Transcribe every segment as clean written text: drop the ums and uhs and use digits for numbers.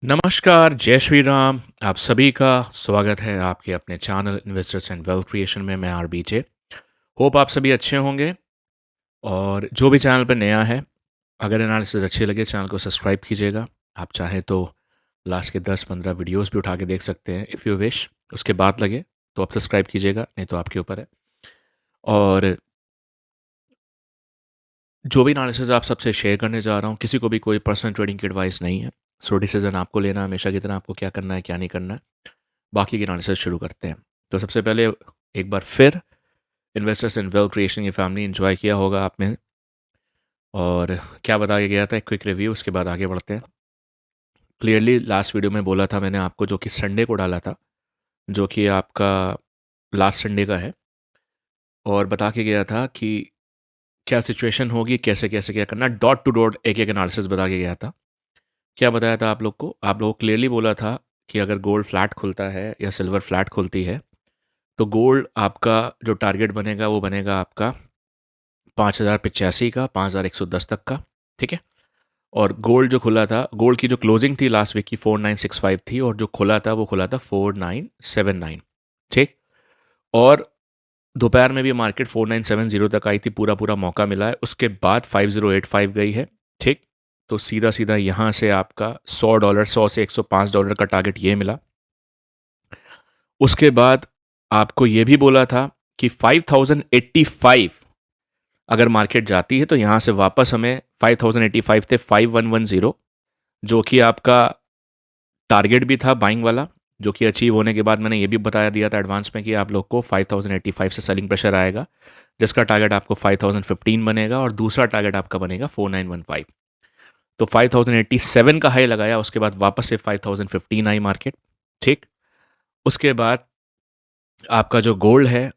नमस्कार, जय श्री राम। आप सभी का स्वागत है आपके अपने channel investors and wealth creation में। मैं आरबीजे। होप आप सभी अच्छे होंगे। और जो भी चैनल पर नया है, अगर एनालिसिस अच्छे लगे चैनल को सब्सक्राइब कीजिएगा। आप चाहें तो लास्ट के 10-15 वीडियोस भी उठा के देख सकते हैं इफ़ यू विश। उसके बाद लगे तो आप सब्सक्राइब कीजिएगा, नहीं तो आपके ऊपर है। और जो भी एनालिसिस आप सबसे शेयर करने जा रहा हूँ, किसी को भी कोई पर्सनल ट्रेडिंग की एडवाइस नहीं है। सो डिसीजन आपको लेना है हमेशा की तरह, आपको क्या करना है क्या नहीं करना है। बाकी की एनालिसिस शुरू करते हैं। तो सबसे पहले एक बार फिर इन्वेस्टर्स इन वेल्थ क्रिएशन की फैमिली एंजॉय किया होगा आपने। और क्या बताया गया था, एक क्विक रिव्यू, उसके बाद आगे बढ़ते हैं। क्लियरली लास्ट वीडियो में बोला था मैंने आपको, जो कि संडे को डाला था, जो कि आपका लास्ट संडे का है, और बता के गया था कि क्या सिचुएशन होगी, कैसे कैसे क्या करना, डॉट टू डॉट एक एक एनालिसिस बता के गया था। क्या बताया था आप लोग को? आप लोग को क्लियरली बोला था कि अगर गोल्ड फ्लैट खुलता है या सिल्वर फ्लैट खुलती है, तो गोल्ड आपका जो टारगेट बनेगा वो बनेगा आपका 5085 का, 5110 तक का। ठीक है। और गोल्ड जो खुला था, गोल्ड की जो क्लोजिंग थी लास्ट वीक की 4965 थी, और जो खुला था वो खुला था 4979। ठीक। और दोपहर में भी मार्केट 4970 तक आई थी, पूरा पूरा मौका मिला है। उसके बाद 5085 गई है। ठीक। तो सीधा सीधा यहां से आपका $100, 100 से $105 का टारगेट ये मिला। उसके बाद आपको ये भी बोला था कि 5085 अगर मार्केट जाती है तो यहां से वापस हमें 5085 थे 5110, जो कि आपका टारगेट भी था बाइंग वाला, जो कि अचीव होने के बाद मैंने ये भी बताया दिया था एडवांस में कि आप लोग को 5085 से सेलिंग प्रेशर आएगा, जिसका टारगेट आपको 5015 बनेगा, और दूसरा टारगेट आपका बनेगा 4915। तो 5087 का हाई लगाया, उसके बाद वापस से 5015 आई मार्केट। ठीक। उसके बाद आपका जो गोल्ड है,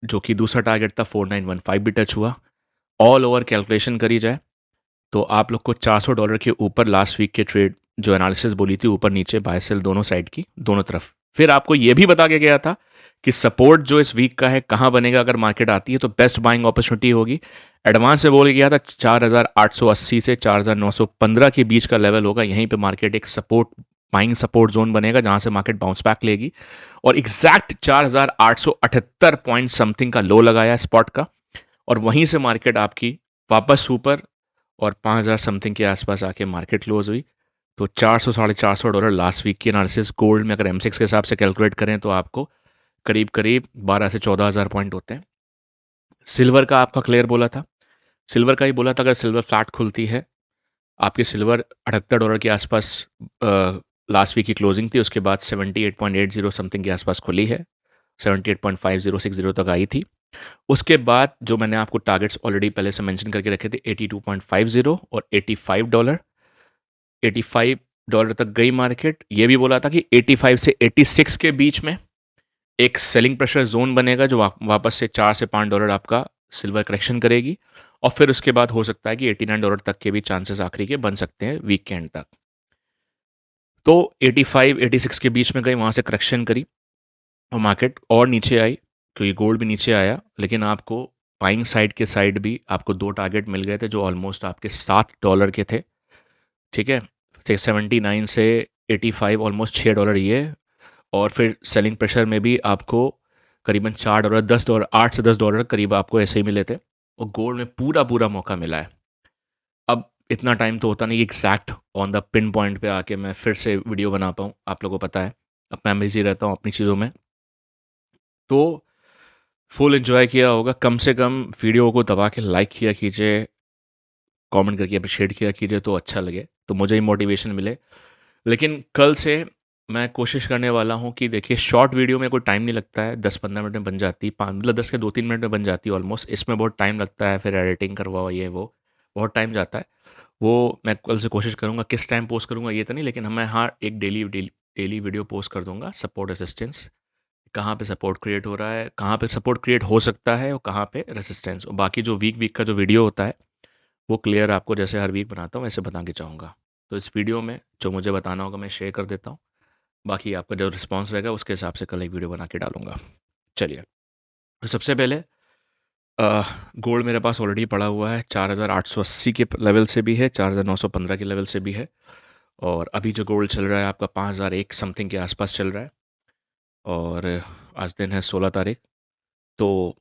जो कि दूसरा टारगेट था 4915, भी टच हुआ। ऑल ओवर कैलकुलेशन करी जाए तो आप लोग को $400 के ऊपर लास्ट वीक के ट्रेड जो एनालिसिस बोली थी, ऊपर नीचे बाय सेल दोनों साइड की, दोनों तरफ। फिर आपको यह भी बता के गया था कि सपोर्ट जो इस वीक का है कहां बनेगा, अगर मार्केट आती है तो बेस्ट बाइंग अपॉर्चुनिटी होगी। एडवांस से बोल गया था 4880 से 4915 के बीच का लेवल होगा, यहीं पे मार्केट एक सपोर्ट, बाइंग सपोर्ट जोन बनेगा, जहां से मार्केट बाउंस बैक लेगी। और एग्जैक्ट 4878 पॉइंट समथिंग का लो लगाया स्पॉट का, और वहीं से मार्केट आपकी वापस ऊपर, और 5000 समथिंग के आसपास आके मार्केट क्लोज हुई। तो 400 $450 लास्ट वीक की एनालिसिस गोल्ड में अगर M6 के हिसाब से कैलकुलेट करें तो आपको करीब करीब 12 से 14 हज़ार पॉइंट होते हैं। सिल्वर का आपका क्लियर बोला था, सिल्वर का ही बोला था, अगर सिल्वर फ्लैट खुलती है, आपकी सिल्वर $78 के आसपास लास्ट वीक की क्लोजिंग थी, उसके बाद 78.80 समथिंग के आसपास खुली है, 78.5060 तक आई थी। उसके बाद जो मैंने आपको टारगेट्स ऑलरेडी पहले से मेंशन करके रखे थे, 82.50 और $85, $85 तक गई मार्केट। ये भी बोला था कि 85 से 86 के बीच में एक सेलिंग प्रेशर जोन बनेगा, जो वापस से $4 से $5 आपका सिल्वर करेक्शन करेगी, और फिर उसके बाद हो सकता है कि $89 तक के भी चांसेस आखिरी के बन सकते हैं वीक के एंड तक। तो 85 86 के बीच में गई, वहां से करेक्शन करी और मार्केट और नीचे आई, क्योंकि गोल्ड भी नीचे आया। लेकिन आपको बाइंग साइड के साइड भी आपको दो टारगेट मिल गए थे, जो ऑलमोस्ट आपके $7 के थे। ठीक है। 79 से 85, ऑलमोस्ट $6 ये। और फिर सेलिंग प्रेशर में भी आपको करीबन $4, $10, $8 से $10 करीब आपको ऐसे ही मिले थे, और गोल्ड में पूरा पूरा मौका मिला है। अब इतना टाइम तो होता नहीं कि exact on the pin point पे आके मैं फिर से वीडियो बना पाऊँ, आप लोगों को पता है अब मैं बिजी रहता हूँ अपनी चीज़ों में। तो फुल एंजॉय किया होगा, कम से कम वीडियो को दबा के लाइक किया कीजिए, कमेंट करके अप्रिशिएट किया कीजिए, तो अच्छा लगे, तो मुझे ही मोटिवेशन मिले। लेकिन कल से मैं कोशिश करने वाला हूँ कि देखिए, शॉर्ट वीडियो में कोई टाइम नहीं लगता है, 10-15 मिनट में बन जाती, मतलब 10 के 2-3 मिनट में बन जाती है ऑलमोस्ट। इसमें बहुत टाइम लगता है, फिर एडिटिंग करवाओ, ये वो बहुत टाइम जाता है। वो मैं कल से कोशिश करूँगा, किस टाइम पोस्ट करूँगा ये तो नहीं, लेकिन मैं हाँ एक daily daily daily video post कर दूंगा। सपोर्ट असिस्टेंस, कहाँ पे सपोर्ट क्रिएट हो रहा है, कहाँ पे सपोर्ट क्रिएट हो सकता है, और कहाँ पे रेसिस्टेंस, और बाकी जो वीक वीक का जो वीडियो होता है वो क्लियर आपको जैसे हर वीक बनाता हूँ वैसे बता के चाहूँगा। तो इस वीडियो में जो मुझे बताना होगा मैं शेयर कर देता हूँ, बाकी आपका जो रिस्पॉन्स रहेगा उसके हिसाब से कल एक वीडियो बना के डालूंगा। चलिए, तो सबसे पहले गोल्ड मेरे पास ऑलरेडी पड़ा हुआ है, 4880 के लेवल से भी है, 4915 के लेवल से भी है, और अभी जो गोल्ड चल रहा है आपका 5001 समथिंग के आसपास चल रहा है। और आज दिन है 16 तारीख। तो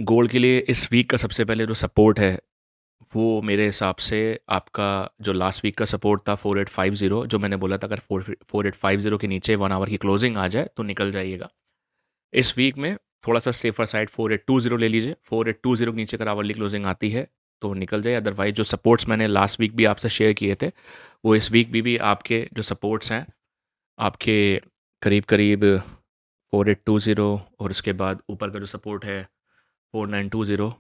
गोल्ड के लिए इस वीक का सबसे पहले जो सपोर्ट है वो मेरे हिसाब से आपका जो लास्ट वीक का सपोर्ट था 4850, जो मैंने बोला था अगर 4850 के नीचे 1 आवर की क्लोजिंग आ जाए तो निकल जाइएगा। इस वीक में थोड़ा सा सेफर साइड 4820 ले लीजिए। 4820 के नीचे अगर आवरली क्लोजिंग आती है तो निकल जाए। अदरवाइज जो सपोर्ट्स मैंने लास्ट वीक भी आपसे शेयर किए थे वो इस वीक भी आपके जो सपोर्ट्स हैं आपके करीब करीब 4820, और उसके बाद ऊपर का जो सपोर्ट है 4920।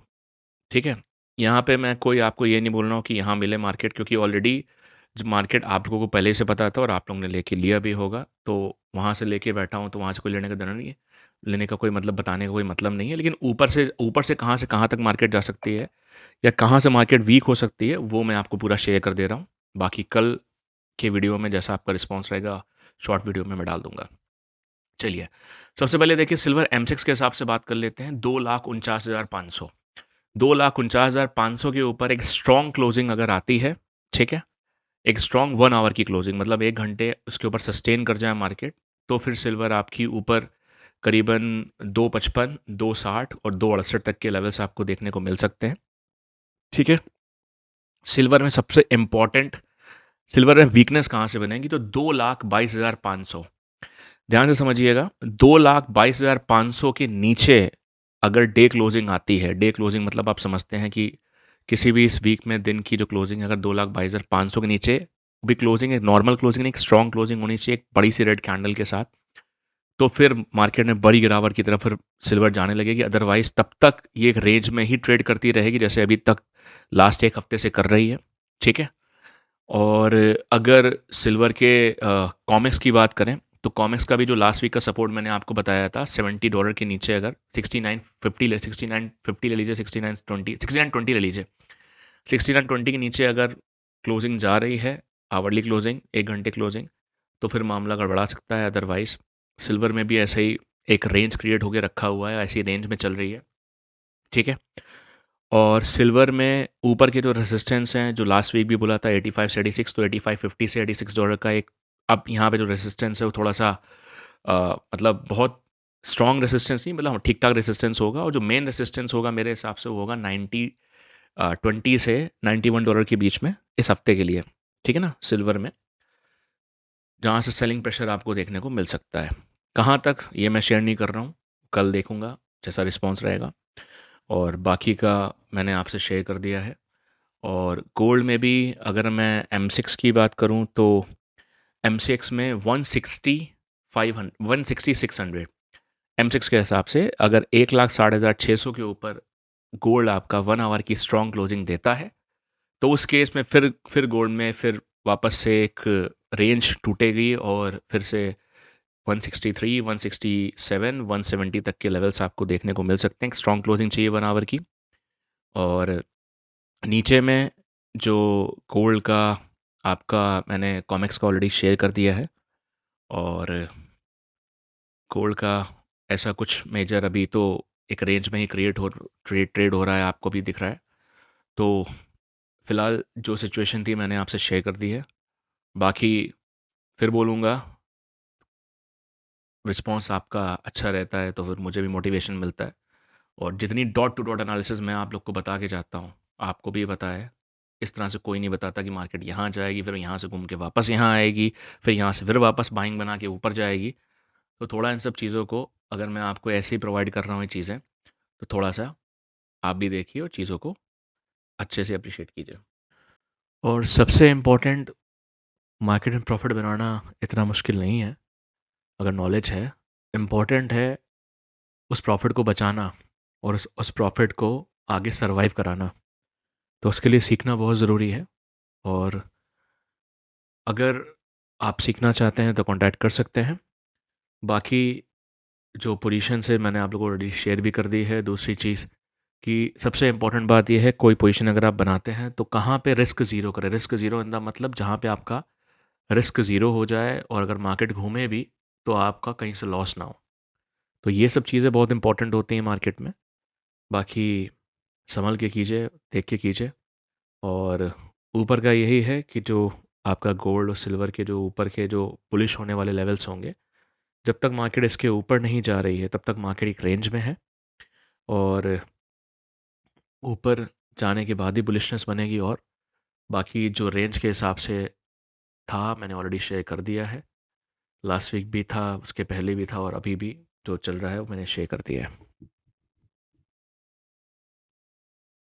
ठीक है, यहाँ पे मैं कोई आपको ये नहीं बोल रहा हूँ कि यहाँ मिले मार्केट, क्योंकि ऑलरेडी जो मार्केट आप लोगों को पहले से पता था और आप लोगों ने लेके लिया भी होगा, तो वहाँ से लेके बैठा हूँ तो वहाँ से कोई लेने का डर नहीं है, लेने का कोई मतलब, बताने का कोई मतलब नहीं है। लेकिन ऊपर से कहाँ तक मार्केट जा सकती है या कहाँ से मार्केट वीक हो सकती है वो मैं आपको पूरा शेयर कर दे रहा हूँ। बाकी कल के वीडियो में जैसा आपका रिस्पॉन्स रहेगा शॉर्ट वीडियो में मैं डाल दूंगा। चलिए, सबसे पहले देखिए सिल्वर M6 के हिसाब से बात कर लेते हैं। 2,49,500, 2,49,500 के ऊपर एक स्ट्रॉन्ग क्लोजिंग अगर आती है, ठीक है, एक स्ट्रॉन्ग 1 आवर की क्लोजिंग, मतलब 1 घंटे उसके ऊपर सस्टेन कर जाए मार्केट, तो फिर सिल्वर आपकी ऊपर करीबन 255, 260 और 268 तक के लेवल्स आपको देखने को मिल सकते हैं। ठीक है, सिल्वर में सबसे इंपॉर्टेंट, सिल्वर में वीकनेस कहाँ से बनेगी, तो 2,22,500, ध्यान से समझिएगा। 2,22,500 के नीचे अगर डे क्लोजिंग आती है, डे क्लोजिंग मतलब आप समझते हैं कि किसी भी इस वीक में दिन की जो क्लोजिंग अगर 2,22,500 के नीचे भी क्लोजिंग, एक नॉर्मल क्लोजिंग नहीं, एक स्ट्रॉन्ग क्लोजिंग होनी चाहिए एक बड़ी सी रेड कैंडल के साथ, तो फिर मार्केट में बड़ी गिरावट की तरफ फिर सिल्वर जाने लगेगी। अदरवाइज तब तक ये एक रेंज में ही ट्रेड करती रहेगी जैसे अभी तक लास्ट एक हफ्ते से कर रही है। ठीक है, और अगर सिल्वर के कॉमिक्स की बात करें तो कॉमिक्स का भी जो लास्ट वीक का सपोर्ट मैंने आपको बताया था $70 के नीचे अगर 6950 ले लीजिए, 6920 ले लीजिए, 6920 के नीचे अगर क्लोजिंग जा रही है, आवरली क्लोजिंग, 1 घंटे क्लोजिंग, तो फिर मामला गड़बड़ा सकता है। अदरवाइज सिल्वर में भी ऐसा ही एक रेंज क्रिएट होकर रखा हुआ है, ऐसी रेंज में चल रही है। ठीक है, और सिल्वर में ऊपर के जो रेजिस्टेंस हैं, जो लास्ट वीक भी बोला था 85 से 86, तो 8550 से $86 का एक, अब यहाँ पे जो रेजिस्टेंस है वो थोड़ा सा मतलब बहुत स्ट्रॉन्ग रेजिस्टेंस नहीं, मतलब ठीक ठाक रेजिस्टेंस होगा, और जो मेन रेजिस्टेंस होगा मेरे हिसाब से वो होगा 20 से $91 के बीच में इस हफ्ते के लिए। ठीक है ना, सिल्वर में जहाँ से सेलिंग प्रेशर आपको देखने को मिल सकता है। कहाँ तक ये मैं शेयर नहीं कर रहा हूँ, कल देखूंगा जैसा रिस्पॉन्स रहेगा, और बाकी का मैंने आपसे शेयर कर दिया है। और गोल्ड में भी अगर मैं M6 की बात करूं तो M6 में 160 600 M6 के हिसाब से अगर 1,60,600 के ऊपर गोल्ड आपका 1 आवर की स्ट्रॉन्ग क्लोजिंग देता है तो उस केस में फिर गोल्ड में फिर वापस से एक रेंज टूटेगी और फिर से 163, 167, 170 तक के लेवल्स आपको देखने को मिल सकते हैं। स्ट्रॉन्ग क्लोजिंग चाहिए 1 आवर की। और नीचे में जो गोल्ड का आपका मैंने कॉमिक्स का ऑलरेडी शेयर कर दिया है, और गोल्ड का ऐसा कुछ मेजर अभी तो एक रेंज में ही ट्रेड हो रहा है, आपको भी दिख रहा है। तो फिलहाल जो सिचुएशन थी मैंने आपसे शेयर कर दी है। बाकी फिर बोलूँगा, रिस्पॉन्स आपका अच्छा रहता है तो फिर मुझे भी मोटिवेशन मिलता है, और जितनी डॉट टू डॉट एनालिसिस मैं आप लोग को बता के जाता हूँ, आपको भी पता है, इस तरह से कोई नहीं बताता कि मार्केट यहाँ जाएगी फिर यहाँ से घूम के वापस यहाँ आएगी, फिर यहाँ से फिर वापस बाइंग बना के ऊपर जाएगी। तो थोड़ा इन सब चीज़ों को अगर मैं आपको ऐसे ही प्रोवाइड कर रहा हूँ ये चीज़ें, तो थोड़ा सा आप भी देखिए और चीज़ों को अच्छे से अप्रिशिएट कीजिए। और सबसे इम्पोर्टेंट, मार्केट में प्रॉफिट बनाना इतना मुश्किल नहीं है अगर नॉलेज है। इम्पोर्टेंट है उस प्रॉफिट को बचाना और उस प्रॉफिट को आगे सरवाइव कराना। तो उसके लिए सीखना बहुत ज़रूरी है, और अगर आप सीखना चाहते हैं तो कांटेक्ट कर सकते हैं। बाकी जो पोजीशन है मैंने आप लोगों को ऑलरेडी शेयर भी कर दी है। दूसरी चीज़ कि सबसे इंपॉर्टेंट बात यह है, कोई पोजीशन अगर आप बनाते हैं तो कहाँ पे रिस्क ज़ीरो करें। रिस्क ज़ीरो इन द मतलब जहाँ पे आपका रिस्क ज़ीरो हो जाए और अगर मार्केट घूमे भी तो आपका कहीं से लॉस ना हो। तो ये सब चीज़ें बहुत इंपॉर्टेंट होती हैं मार्केट में। बाकी संभल के कीजिए, देख के कीजिए, और ऊपर का यही है कि जो आपका गोल्ड और सिल्वर के जो ऊपर के जो बुलिश होने वाले लेवल्स होंगे, जब तक मार्केट इसके ऊपर नहीं जा रही है तब तक मार्केट एक रेंज में है, और ऊपर जाने के बाद ही बुलिशनेस बनेगी। और बाकी जो रेंज के हिसाब से था मैंने ऑलरेडी शेयर कर दिया है, लास्ट वीक भी था, उसके पहले भी था, और अभी भी जो चल रहा है वो मैंने शेयर कर दिया है।